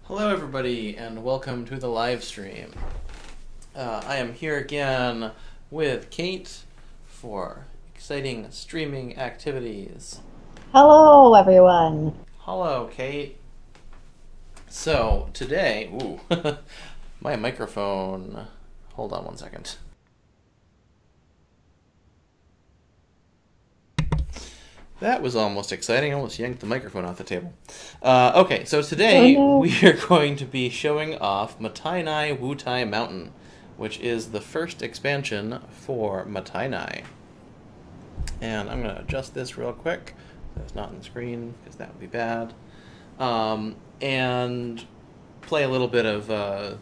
Hello everybody and welcome to the live stream. I am here again with Kate for exciting streaming activities. Hello everyone. Hello Kate. So today, my microphone, hold on one second. That was almost exciting. I almost yanked the microphone off the table. Okay, so today we are going to be showing off Mottainai Wutai Mountain, which is the first expansion for Mottainai. And I'm going to adjust this real quick so it's not on the screen, because that would be bad. And play a little bit of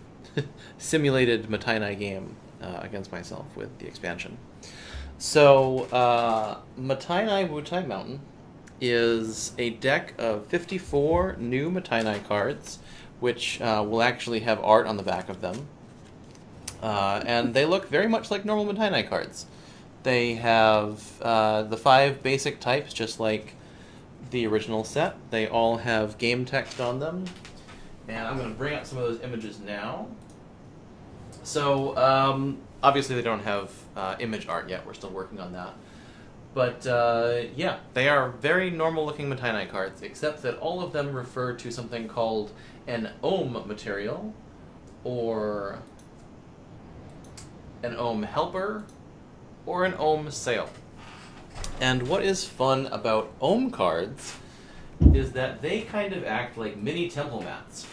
simulated Mottainai game against myself with the expansion. So, Mottainai Wutai Mountain is a deck of 54 new Mottainai cards, which will actually have art on the back of them. And they look very much like normal Mottainai cards. They have the 5 basic types, just like the original set. They all have game text on them. And I'm going to bring up some of those images now. So, obviously they don't have image art yet, we're still working on that. But yeah, they are very normal looking Mottainai cards, except that all of them refer to something called an ohm material, or an ohm helper, or an ohm sail. And what is fun about ohm cards is that they kind of act like mini temple mats.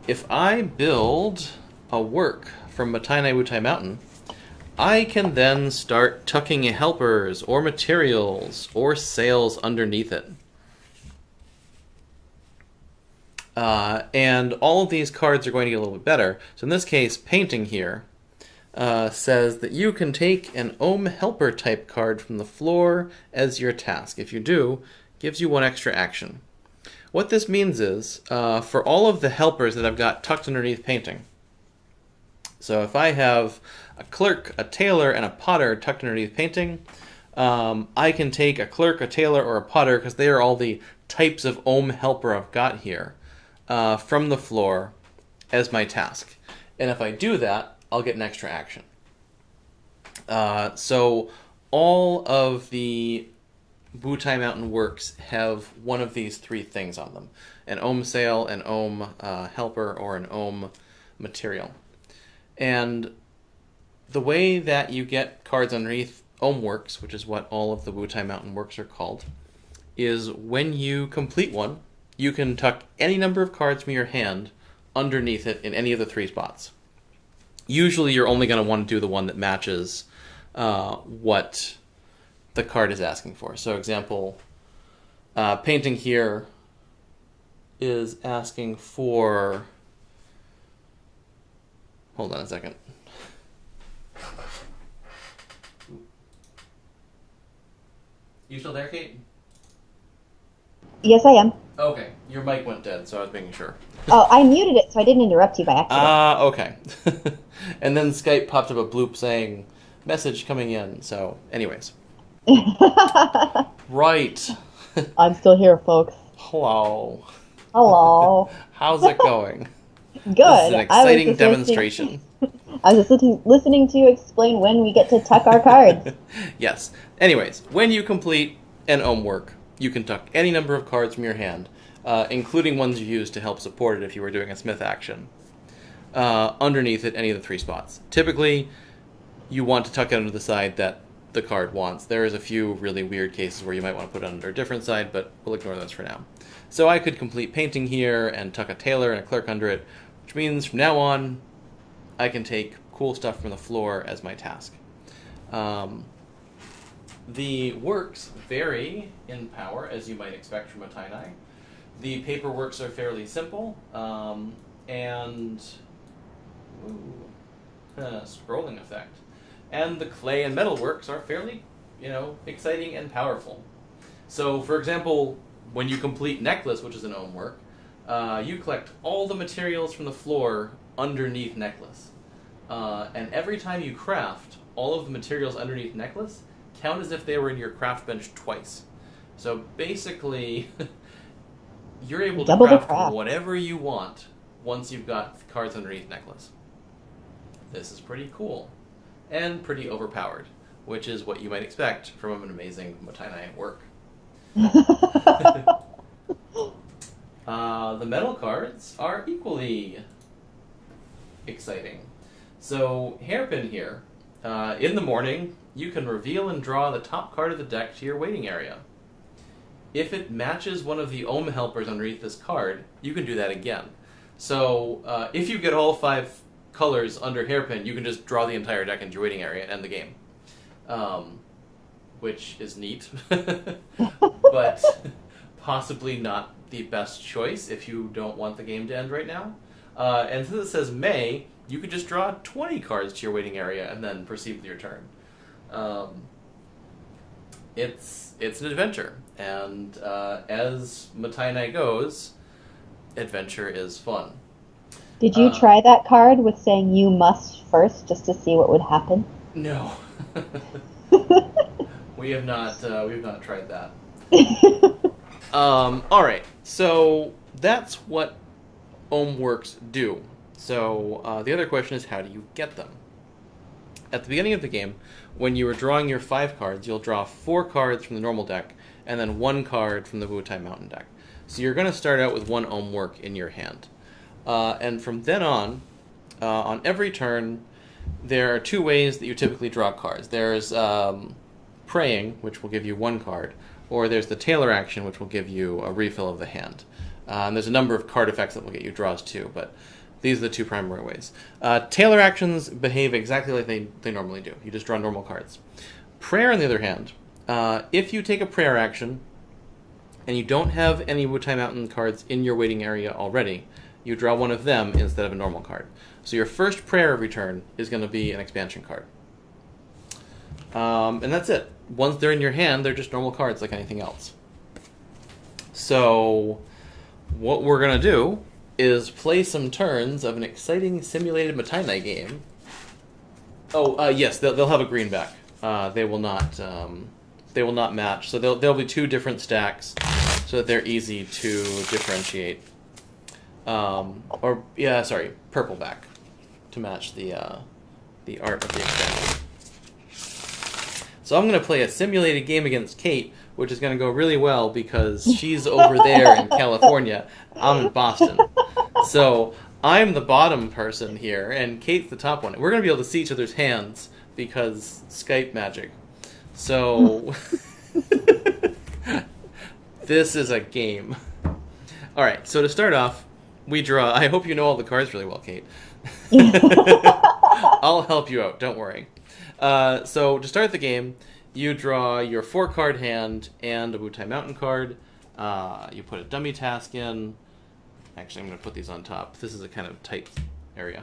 If I build a work from Mottainai Wutai Mountain, I can then start tucking helpers or materials or sails underneath it. And all of these cards are going to get a little bit better. So in this case, painting here says that you can take an ohm helper type card from the floor as your task. If you do, it gives you 1 extra action. What this means is, for all of the helpers that I've got tucked underneath painting, so if I have a clerk, a tailor, and a potter tucked underneath painting, I can take a clerk, a tailor, or a potter, because they are all the types of ohm helper I've got here, from the floor as my task. And if I do that, I'll get an extra action. So all of the Wutai Mountain works have one of these 3 things on them: an ohm sail, an ohm helper, or an ohm material. And the way that you get cards underneath ohm works, which is what all of the Wutai Mountain works are called, is when you complete one, you can tuck any number of cards from your hand underneath it in any of the 3 spots. Usually you're only going to want to do the one that matches what the card is asking for. So example, painting here is asking for... Hold on a second. You still there, Kate? Yes, I am. Okay, your mic went dead, so I was making sure. Oh, I muted it, so I didn't interrupt you by accident. Okay. And then Skype popped up a bloop saying, message coming in, so anyways. Right. I'm still here, folks. Hello. Hello. How's it going? Good. This is an exciting demonstration. I was just listening to you explain when we get to tuck our cards. Yes. Anyways, when you complete an ohm work, you can tuck any number of cards from your hand, including ones you use to help support it if you were doing a smith action, underneath it, any of the 3 spots. Typically, you want to tuck it under the side that the card wants. There is a few really weird cases where you might want to put it under a different side, but we'll ignore those for now. So I could complete painting here and tuck a tailor and a clerk under it, which means from now on, I can take cool stuff from the floor as my task. The works vary in power, as you might expect from Mottainai. The paper works are fairly simple, and ooh, scrolling effect. And the clay and metal works are fairly, exciting and powerful. So, for example, when you complete Necklace, which is an ohm work, you collect all the materials from the floor underneath Necklace. And every time you craft, all of the materials underneath Necklace count as if they were in your craft bench twice. So basically, you're able to craft whatever you want once you've got cards underneath Necklace. This is pretty cool. And pretty overpowered, which is what you might expect from an amazing Mottainai work. The metal cards are equally exciting. So, Hairpin here, in the morning, you can reveal and draw the top card of the deck to your waiting area. If it matches one of the Ohm helpers underneath this card, you can do that again. So, if you get all 5 colors under Hairpin, you can just draw the entire deck into your waiting area and end the game. Which is neat, but possibly not the best choice if you don't want the game to end right now. And since it says May, you could just draw 20 cards to your waiting area and then proceed with your turn. It's an adventure, and as Mottainai goes, adventure is fun. Did you try that card with saying you must first just to see what would happen? No. We have not tried that. Alright, so that's what Ohm works do. So the other question is, how do you get them? At the beginning of the game, when you are drawing your 5 cards, you'll draw 4 cards from the normal deck, and then 1 card from the Wutai Mountain deck. So you're going to start out with 1 Ohm work in your hand. And from then on every turn, there are 2 ways that you typically draw cards. There's Praying, which will give you 1 card, or there's the Tailor action, which will give you a refill of the hand. And there's a number of card effects that will get you draws too, but these are the 2 primary ways. Tailor actions behave exactly like they normally do. You just draw normal cards. Prayer, on the other hand, if you take a prayer action and you don't have any Wutai Mountain cards in your waiting area already, you draw 1 of them instead of a normal card. So your first prayer every turn is going to be an expansion card. And that's it. Once they're in your hand, they're just normal cards like anything else. So what we're going to do is play some turns of an exciting simulated Mottainai game. Oh, yes, they'll have a green back. They will not match. So there'll be 2 different stacks so that they're easy to differentiate. Purple back to match the art of the expansion. So I'm going to play a simulated game against Kate, which is going to go really well because she's over there in California. I'm in Boston. So I'm the bottom person here, and Kate's the top one. We're going to be able to see each other's hands because Skype magic. So this is a game. All right, so to start off, we draw. I hope you know all the cards really well, Kate. I'll help you out, don't worry. So to start the game, you draw your 4-card hand and a Wutai Mountain card. You put a dummy task in. Actually, I'm going to put these on top. This is a kind of tight area.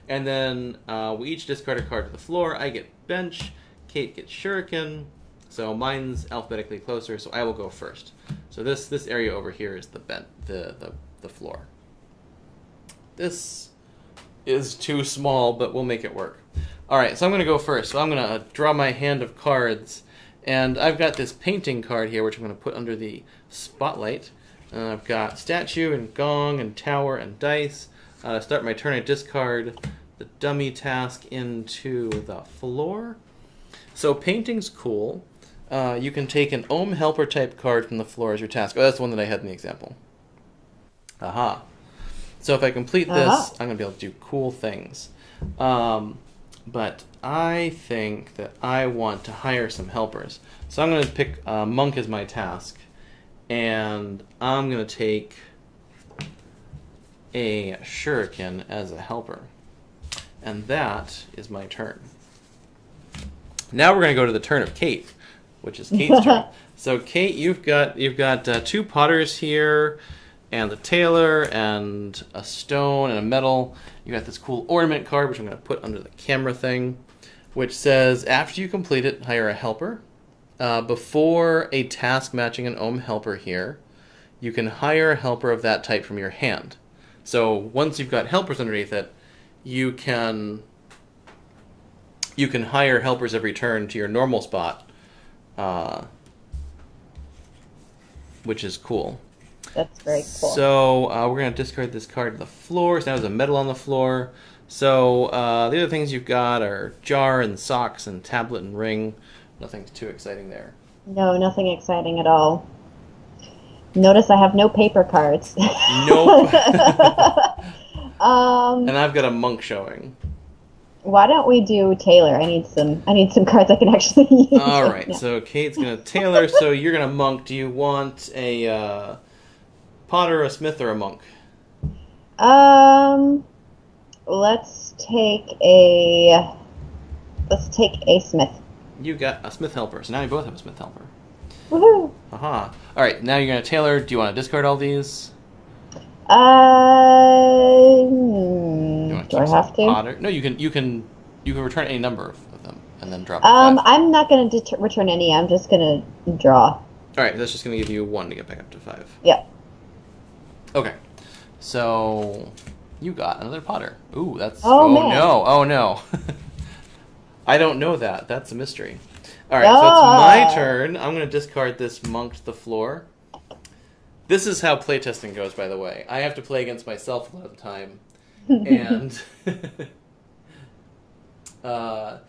And then we each discard a card to the floor. I get bench. Kate gets shuriken. So mine's alphabetically closer, so I will go first. So this area over here is the floor. This is too small, but we'll make it work. Alright, so I'm going to go first. So I'm going to draw my hand of cards, and I've got this painting card here, which I'm going to put under the spotlight. And I've got statue and gong and tower and dice. To start my turn, I discard the dummy task into the floor. So painting's cool. You can take an Ohm helper type card from the floor as your task. Oh, that's the one that I had in the example. Aha. So if I complete this, I'm going to be able to do cool things. But I think that I want to hire some helpers. So I'm going to pick Monk as my task. And I'm going to take a shuriken as a helper. And that is my turn. Now we're going to go to the turn of Kate, which is Kate's turn. So Kate, you've got 2 potters here, and the tailor, and a stone, and a metal. You got this cool ornament card, which I'm going to put under the camera thing, which says, after you complete it, hire a helper. Before a task matching an Ohm helper here, you can hire a helper of that type from your hand. So once you've got helpers underneath it, you can hire helpers every turn to your normal spot, which is cool. That's very cool. So we're going to discard this card to the floor. So now there's a medal on the floor. So the other things you've got are jar and socks and tablet and ring. Nothing too exciting there. No, nothing exciting at all. Notice I have no paper cards. Nope. And I've got a monk showing. Why don't we do tailor? I need some cards I can actually use. All right. So Kate's gonna tailor. So you're gonna monk. Do you want a potter, a smith, or a monk? Let's take a smith. You got a smith helper. So now you both have a smith helper. Woohoo! Aha. All right. Now you're gonna tailor. Do you want to discard all these? Do I have to? Potter? No, you can return any number of them and then drop. 5. I'm not going to return any. I'm just going to draw. All right, that's just going to give you 1 to get back up to 5. Yeah. Okay, so you got another Potter. Ooh, that's oh man. Oh no. I don't know that. That's a mystery. All right, so it's my turn. I'm going to discard this monk to the floor. This is how playtesting goes, by the way. I have to play against myself a lot of the time. And so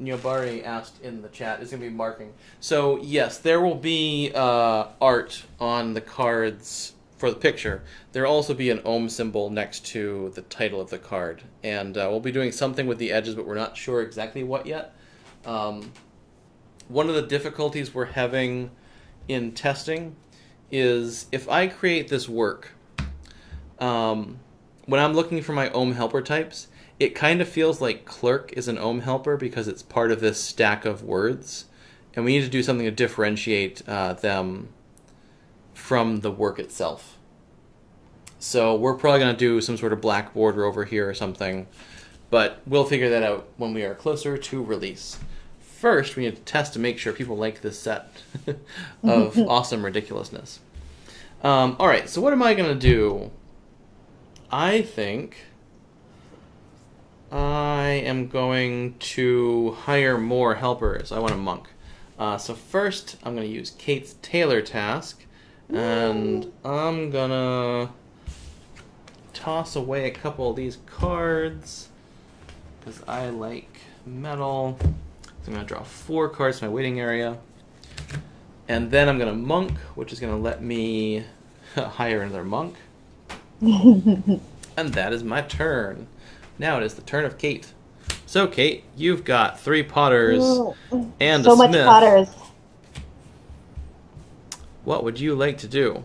Nyobari asked in the chat, is going to be marking. So yes, there will be art on the cards for the picture. There will also be an Ohm symbol next to the title of the card. And we'll be doing something with the edges, but we're not sure exactly what yet. One of the difficulties we're having in testing is if I create this work, when I'm looking for my Ohm helper types, it kind of feels like clerk is an Ohm helper because it's part of this stack of words, and we need to do something to differentiate them from the work itself. So we're probably going to do some sort of black border over here or something, but we'll figure that out when we are closer to release. First, we need to test to make sure people like this set of awesome ridiculousness. All right, so what am I going to do? I think I am going to hire more helpers. I want a monk. So first, I'm going to use Kate's tailor task, and I'm going to toss away a couple of these cards because I like metal. I'm going to draw 4 cards to my waiting area. And then I'm going to monk, which is going to let me hire another monk. And that is my turn. Now it is the turn of Kate. So, Kate, you've got 3 potters and a smith. So much potters. What would you like to do?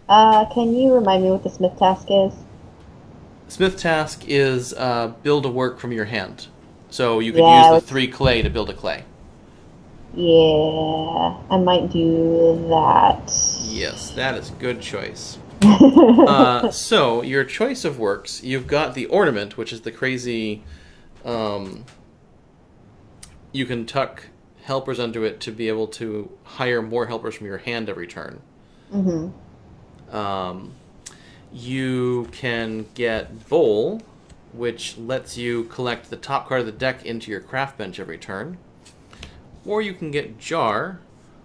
Can you remind me what the smith task is? Smith task is build a work from your hand. So you could use the 3 clay to build a clay. Yeah, I might do that. Yes, that is a good choice. So your choice of works, you've got the ornament, which is the crazy. You can tuck helpers under it to be able to hire more helpers from your hand every turn. Mm-hmm. You can get bowl, which lets you collect the top card of the deck into your craft bench every turn. Or you can get jar,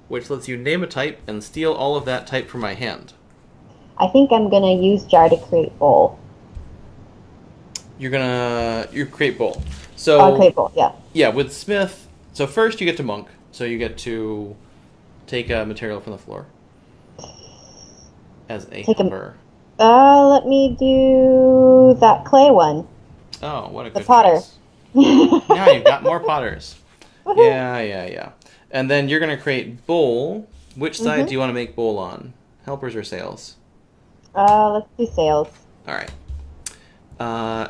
which lets you name a type and steal all of that type from my hand. I think I'm going to use jar to create bowl. You create bowl. So I'll create bowl, yeah. Yeah, with smith, so first you get to monk, so you get to take a material from the floor as a helper. Let me do that clay one. Oh, what a the good potter. choice. Now you've got more potters. Yeah. And then you're going to create bowl. Which side do you want to make bowl on? Helpers or sails? Let's do sails. All right.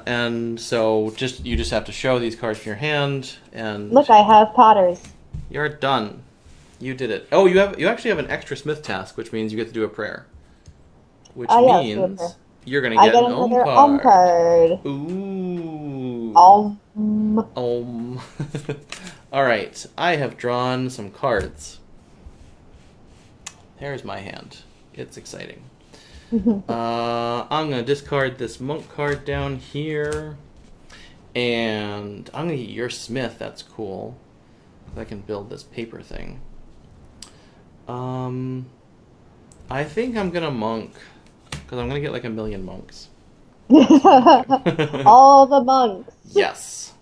And so you just have to show these cards from your hand, and look, I have potters. You're done. You did it. Oh, you actually have an extra smith task, which means you get to do a prayer. which yeah, means you're going to I get get an Ohm another card. card. Ooh. Ohm. All right, I have drawn some cards. There's my hand. It's exciting. I'm going to discard this monk card down here. And I'm going to get your smith. That's cool. I can build this paper thing. I think I'm going to monk. Because I'm going to get like 1,000,000 monks. All the monks. Yes.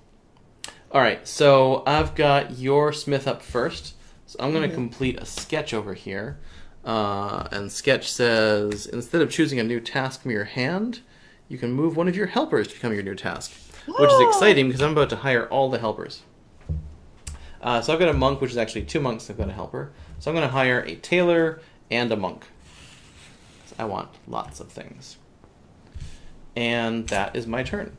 Alright, so I've got your smith up first. So I'm going to complete a sketch over here. And sketch says, instead of choosing a new task from your hand, you can move one of your helpers to become your new task. Which is exciting because I'm about to hire all the helpers. So I've got a monk, which is actually 2 monks. I've got a helper. So I'm going to hire a tailor and a monk. I want lots of things. And that is my turn.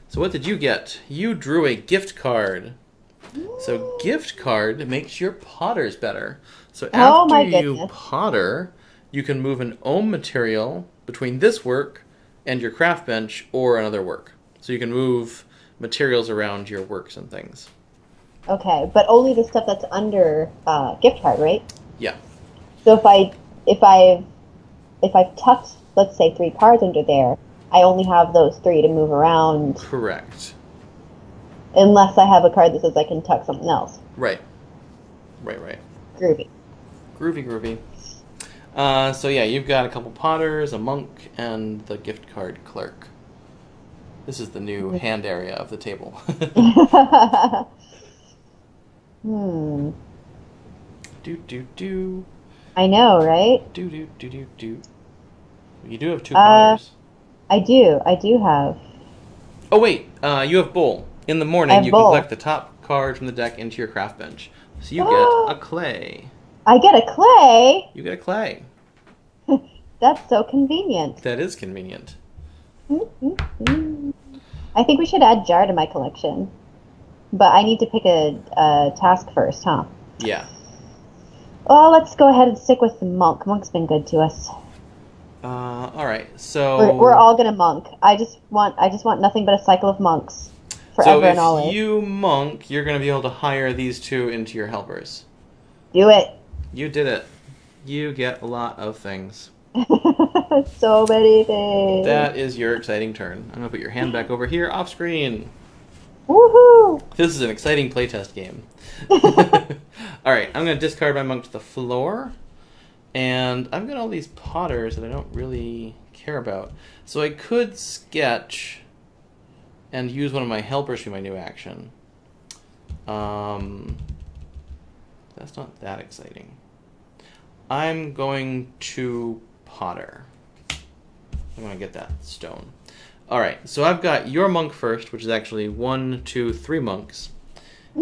So what did you get? You drew a gift card. So gift card makes your potters better. So after you potter, you can move an ohm material between this work and your craft bench or another work. So you can move materials around your works and things. Okay, but only the stuff that's under gift card, right? Yeah. So if I've tucked, let's say, 3 cards under there, I only have those 3 to move around. Correct. Unless I have a card that says I can tuck something else. Right. Right. Groovy. Groovy. So yeah, you've got a couple potters, a monk, and the gift card clerk. This is the new hand area of the table. Do. I know, right? Do. You do have 2 potters. I do have. Oh wait, you have bowl. In the morning, you can collect the top card from the deck into your craft bench. So you get a clay. I get a clay? You get a clay. That's so convenient. That is convenient. I think we should add jar to my collection. But I need to pick a task first, huh? Yeah. Well, let's go ahead and stick with the monk. Monk's been good to us. All right. So we're all gonna monk. I just want nothing but a cycle of monks forever and always. So if you monk, you're gonna be able to hire these 2 into your helpers. Do it. You did it. You get a lot of things. So many things. That is your exciting turn. I'm gonna put your hand back over here off screen. Woohoo! This is an exciting playtest game. Alright, I'm going to discard my monk to the floor. And I've got all these potters that I don't really care about. So I could sketch and use one of my helpers for my new action. That's not that exciting. I'm going to potter. I'm going to get that stone. Alright, so I've got your monk first, which is actually 1, 2, 3 monks.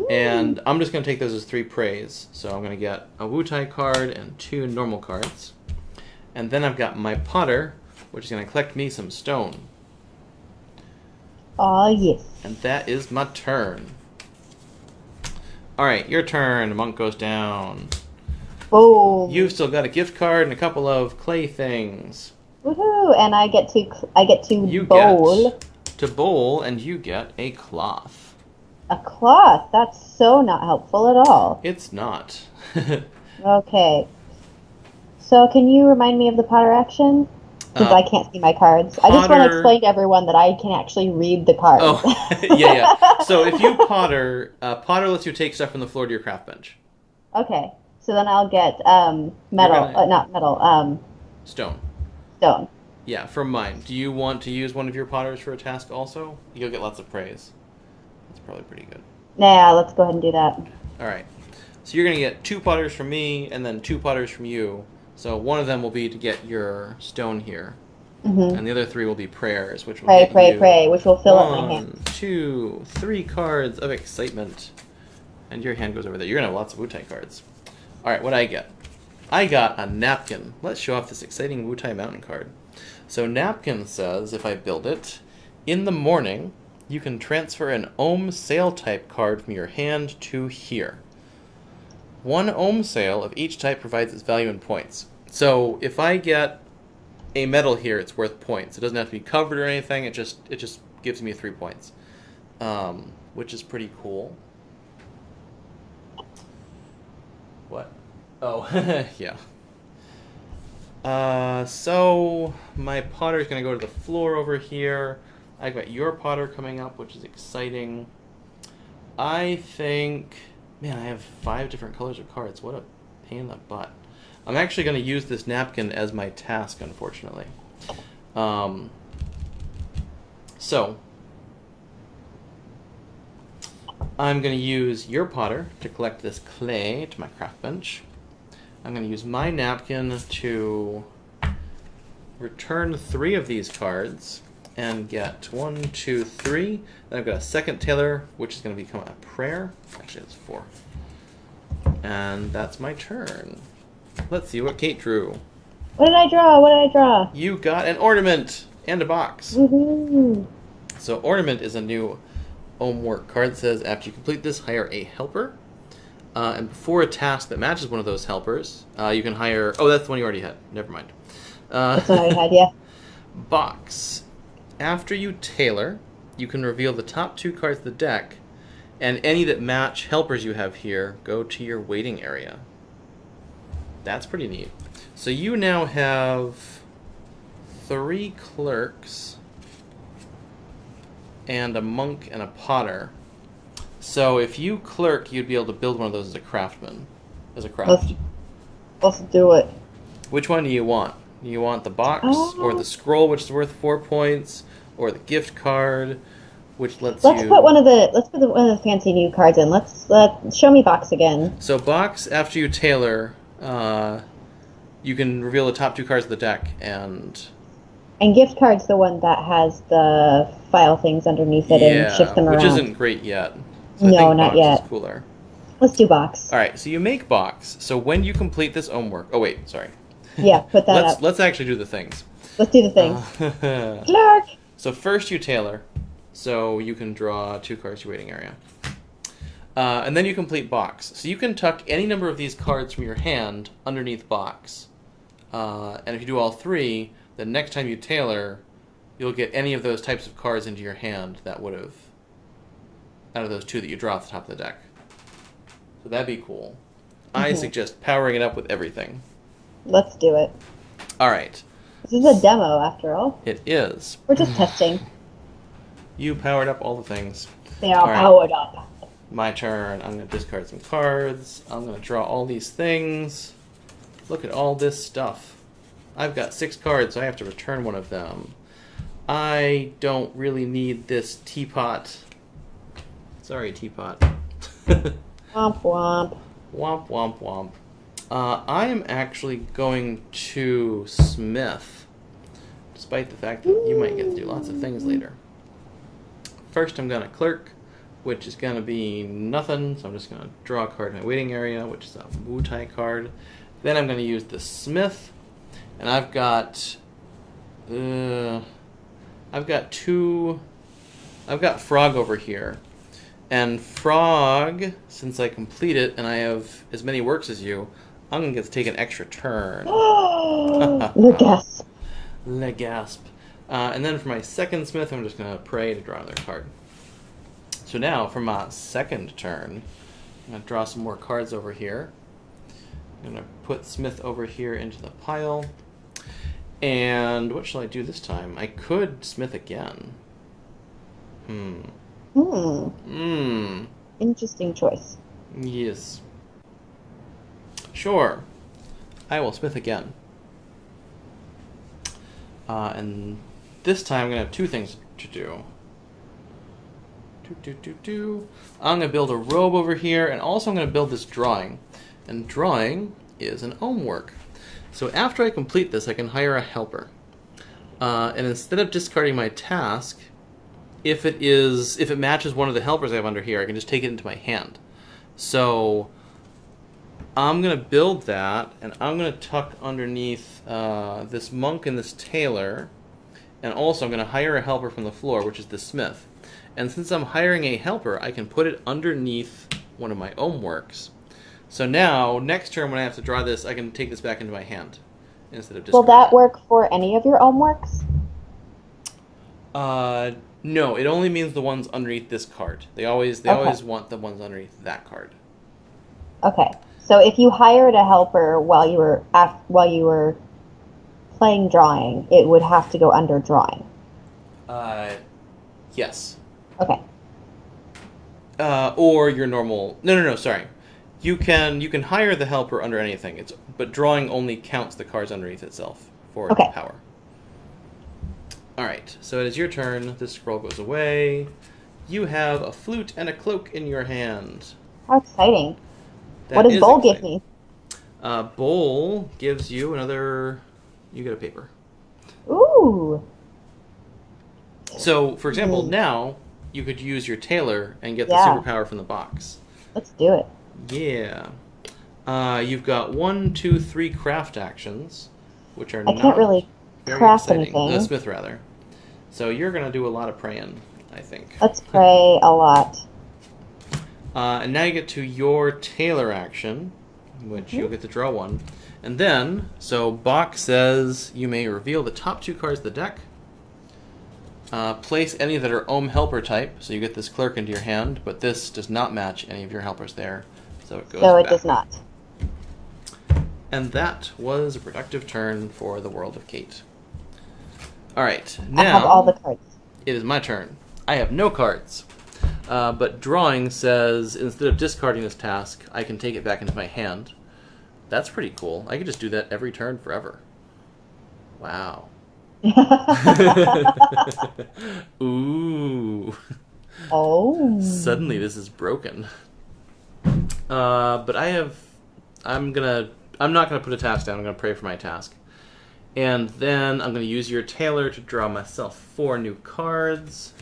And I'm just going to take those as 3 praise. So I'm going to get a Wutai card and 2 normal cards. And then I've got my potter, which is going to collect me some stone. Oh, yes. And that is my turn. Alright, your turn. The monk goes down. Boom. You've still got a gift card and a couple of clay things. Woohoo! And I get to You bowl. get to bowl, and you get a cloth. A cloth? That's so not helpful at all. It's not. Okay. So can you remind me of the potter action? Because I can't see my cards. I just want to explain to everyone that I can actually read the cards. Oh, yeah. So if you potter, potter lets you take stuff from the floor to your craft bench. Okay. So then I'll get not metal, stone. Stone. Yeah, from mine. Do you want to use one of your potters for a task also? You'll get lots of praise. That's probably pretty good. Nah, let's go ahead and do that. Alright. So you're going to get 2 potters from me, and then 2 potters from you. So one of them will be to get your stone here. And the other 3 will be prayers, which will pray, which will fill up my hand. 1, 2, 3 cards of excitement. And your hand goes over there. You're going to have lots of Wutai cards. Alright, what do I get? I got a napkin. Let's show off this exciting Wutai Mountain card. So napkin says, if I build it, in the morning, you can transfer an Ohm Sale type card from your hand to here. 1 Ohm Sale of each type provides its value in points. So if I get a medal here, it's worth points. It doesn't have to be covered or anything. It just gives me 3 points, which is pretty cool. What? Oh, yeah. So my Potter is going to go to the floor over here. I've got your Potter coming up, which is exciting. I think, man, I have 5 different colors of cards. What a pain in the butt. I'm actually going to use this napkin as my task, unfortunately. So I'm going to use your Potter to collect this clay to my craft bench. I'm going to use my napkin to return 3 of these cards and get 1, 2, 3. Then I've got a second tailor, which is going to become a prayer. Actually, it's 4. And that's my turn. Let's see what Kate drew. What did I draw? What did I draw? You got an ornament and a box. Woohoo! So ornament is a new homework card that says after you complete this, hire a helper. And before a task that matches one of those helpers, you can hire... Oh, that's the one you already had. Never mind. That's what I had, yeah. Box. After you tailor, you can reveal the top 2 cards of the deck, and any that match helpers you have here go to your waiting area. That's pretty neat. So you now have 3 clerks and a monk and a potter. So if you clerk, you'd be able to build one of those as a craftsman, as a craft. Let's do it. Which one do you want? Do you want the box or the scroll, which is worth 4 points, or the gift card, which lets you... Let's put one of the fancy new cards in. Let's show me box again. So box, after you tailor, you can reveal the top 2 cards of the deck, and gift card's the one that has the file things underneath it and shift them around. Which isn't great yet. So no, I think not box yet. Is cooler. Let's do box. All right, so you make box. So when you complete this homework... Oh, wait, sorry. Yeah, put that up. Let's actually do the things. Let's do the things. Clerk! So first you tailor. So you can draw 2 cards to your waiting area. And then you complete box. So you can tuck any number of these cards from your hand underneath box. And if you do all 3, then next time you tailor, you'll get any of those types of cards into your hand that would have... out of those 2 that you draw off the top of the deck. So that'd be cool. I suggest powering it up with everything. Let's do it. All right. This is a demo, after all. It is. We're just testing. You powered up all the things. They are powered up. My turn. I'm going to discard some cards. I'm going to draw all these things. Look at all this stuff. I've got 6 cards, so I have to return one of them. I don't really need this teapot. Sorry, teapot. Womp womp. Womp womp womp. I am actually going to Smith, despite the fact that you might get to do lots of things later. First, I'm going to clerk, which is going to be nothing, so I'm just going to draw a card in my waiting area, which is a Wutai card. Then I'm going to use the Smith, and I've got Frog over here. And Frog, since I complete it and I have as many works as you, I'm going to get to take an extra turn. Le gasp. Le gasp. And then for my second Smith, I'm just going to pray to draw another card. So now, for my second turn, I'm going to draw some more cards over here. I'm going to put Smith over here into the pile. And what shall I do this time? I could Smith again. Interesting choice. Yes. Sure. I will Smith again. And this time I'm going to have 2 things to do. I'm going to build a robe over here, and also I'm going to build this drawing. And drawing is an homework. So after I complete this, I can hire a helper. And instead of discarding my task, if it matches one of the helpers I have under here, I can just take it into my hand. So I'm going to build that, and I'm going to tuck underneath this monk and this tailor, and also I'm going to hire a helper from the floor, which is the smith. And since I'm hiring a helper, I can put it underneath one of my ohm works. So now, next turn when I have to draw this, I can take this back into my hand. instead of Will discarding that it. work for any of your own works? No, it only means the ones underneath this card. They always want the ones underneath that card. Okay. So if you hired a helper while you were playing drawing, it would have to go under drawing. Yes. Okay. Or your normal. No. Sorry. You can hire the helper under anything. But drawing only counts the cards underneath itself for its power. All right. So it is your turn. This scroll goes away. You have a flute and a cloak in your hand. How exciting! What does Bowl give me? Bowl gives you another. You get a paper. Ooh. So, for example, now you could use your tailor and get the superpower from the box. Let's do it. Yeah. You've got 1, 2, 3 craft actions, which are I can't really craft anything. Smith, rather. So you're going to do a lot of praying, I think. Let's pray a lot. And now you get to your tailor action, which you'll get to draw one. And then, so Bach says you may reveal the top 2 cards of the deck. Place any that are Ohm helper type, so you get this clerk into your hand, but this does not match any of your helpers there, so it goes back. Does not. And that was a productive turn for the World of Kate. Alright, now... I have all the cards. It is my turn. I have no cards. But drawing says, instead of discarding this task, I can take it back into my hand. That's pretty cool. I could just do that every turn forever. Wow. Ooh. Oh. Suddenly this is broken. But I'm not gonna put a task down. I'm gonna pray for my task. And then I'm gonna use your tailor to draw myself 4 new cards.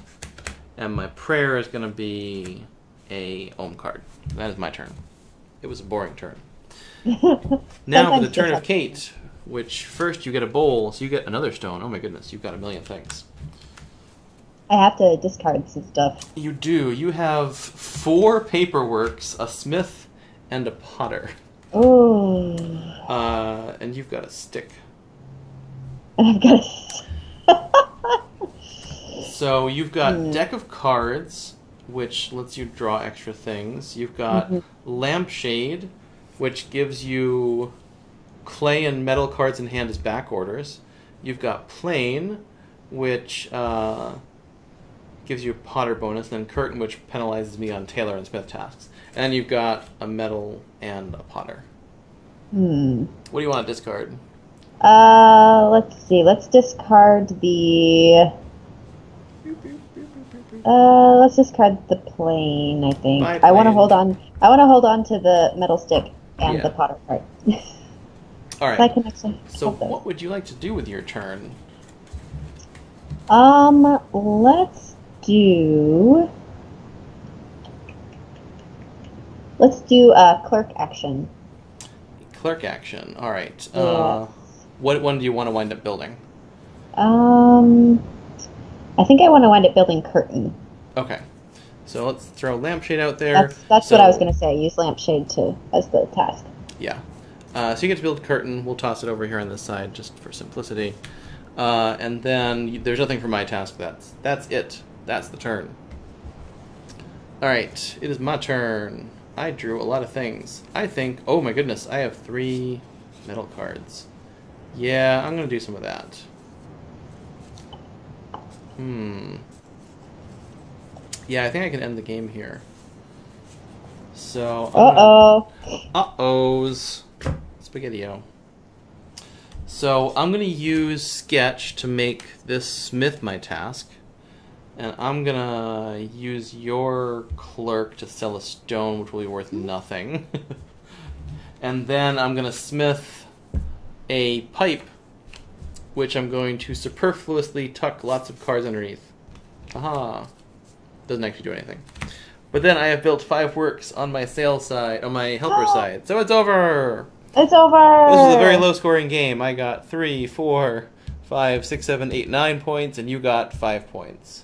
And my prayer is gonna be a Ohm card. That is my turn. It was a boring turn. Now for the turn of Kate, which first you get a bowl, so you get another stone. Oh my goodness, you've got a million things. I have to discard some stuff. You do. You have 4 paperworks, a smith, and a potter. Ooh. And you've got a stick. And I've got a... So you've got deck of cards, which lets you draw extra things. You've got lampshade, which gives you clay and metal cards in hand as back orders. You've got plane, which gives you a potter bonus, and then curtain, which penalizes me on tailor and smith tasks. And you've got a metal and a potter. What do you want to discard? Let's see. Let's discard the... let's discard the plane, I think. I want to hold on. I want to hold on to the metal stick and the potter card. All right. I can actually so what would you like to do with your turn? Let's do a clerk action. Clerk action. All right. Yes. What one do you want to wind up building? I think I want to wind up building curtain. Okay. So let's throw lampshade out there. That's what I was going to say. Use lampshade as the task. Yeah. So you get to build curtain. We'll toss it over here on this side just for simplicity. And then there's nothing for my task. That's it. That's the turn. All right. It is my turn. I drew a lot of things. I think... Oh my goodness. I have 3 metal cards. Yeah, I'm going to do some of that. Yeah, I think I can end the game here. So... Uh-ohs. Spaghetti-o. So I'm going to use Sketch to make this smith my task. And I'm going to use your clerk to sell a stone, which will be worth nothing. And then I'm going to smith a pipe, which I'm going to superfluously tuck lots of cards underneath. Aha. Doesn't actually do anything. But then I have built 5 works on my sales side, on my helper side. So it's over! It's over! This was a very low-scoring game. I got 3, 4, 5, 6, 7, 8, 9 points, and you got 5 points.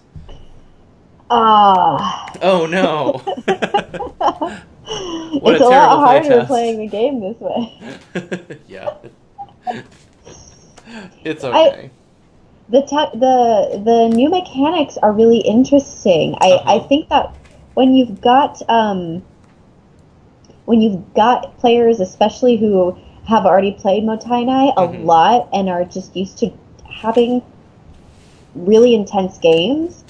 Oh no! It's a lot harder playing the game this way. Yeah. It's okay. The new mechanics are really interesting. I think that when you've got players, especially who have already played Mottainai a lot and are just used to having really intense games,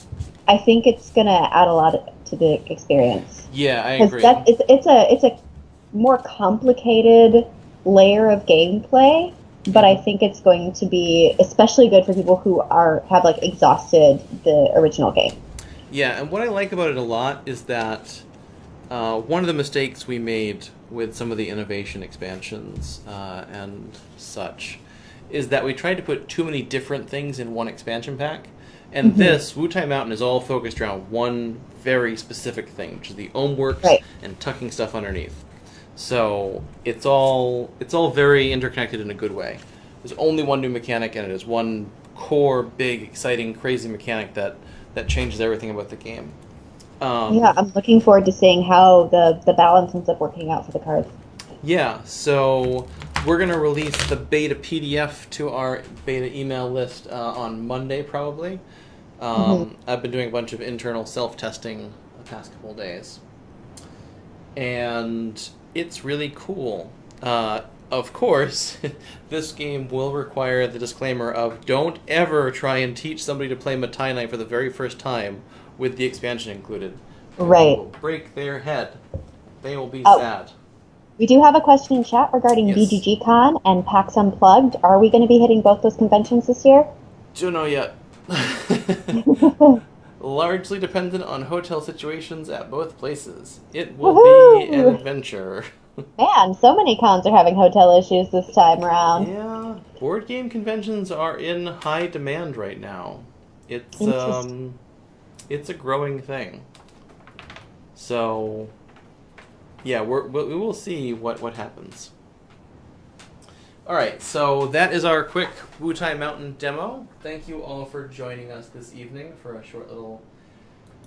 I think it's gonna add a lot to the experience. Yeah, I agree. It's a more complicated layer of gameplay, but I think it's going to be especially good for people who have like exhausted the original game. Yeah, and what I like about it a lot is that one of the mistakes we made with some of the innovation expansions and such is that we tried to put too many different things in one expansion pack. And this, Wutai Mountain, is all focused around one very specific thing, which is the ohm works and tucking stuff underneath. So it's all very interconnected in a good way. There's only one new mechanic, and it is one core, big, exciting, crazy mechanic that changes everything about the game. Yeah, I'm looking forward to seeing how the balance ends up working out for the cards. Yeah, so we're going to release the beta PDF to our beta email list on Monday, probably. I've been doing a bunch of internal self-testing the past couple of days. And it's really cool. Of course, this game will require the disclaimer of don't ever try and teach somebody to play Mottainai for the very first time with the expansion included. Right. It will break their head. They will be sad. We do have a question in chat regarding BGG Con and PAX Unplugged. Are we going to be hitting both those conventions this year? Don't know yet. Largely dependent on hotel situations at both places. It will be an adventure. Man, so many cons are having hotel issues this time around. Yeah, board game conventions are in high demand right now. It's a growing thing. So, yeah, we will see what happens. All right, so that is our quick Wutai Mountain demo. Thank you all for joining us this evening for a short little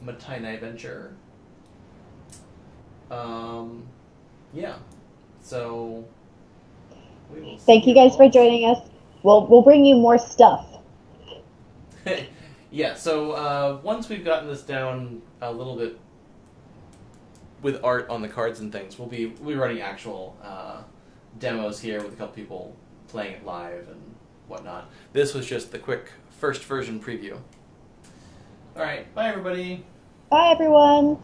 Mottainai venture. Yeah, so we will see. Thank you guys for joining us. We'll bring you more stuff. Yeah, so once we've gotten this down a little bit with art on the cards and things, we'll be running actual demos here with a couple people playing it live and whatnot. This was just the quick first version preview. All right, bye everybody. Bye everyone.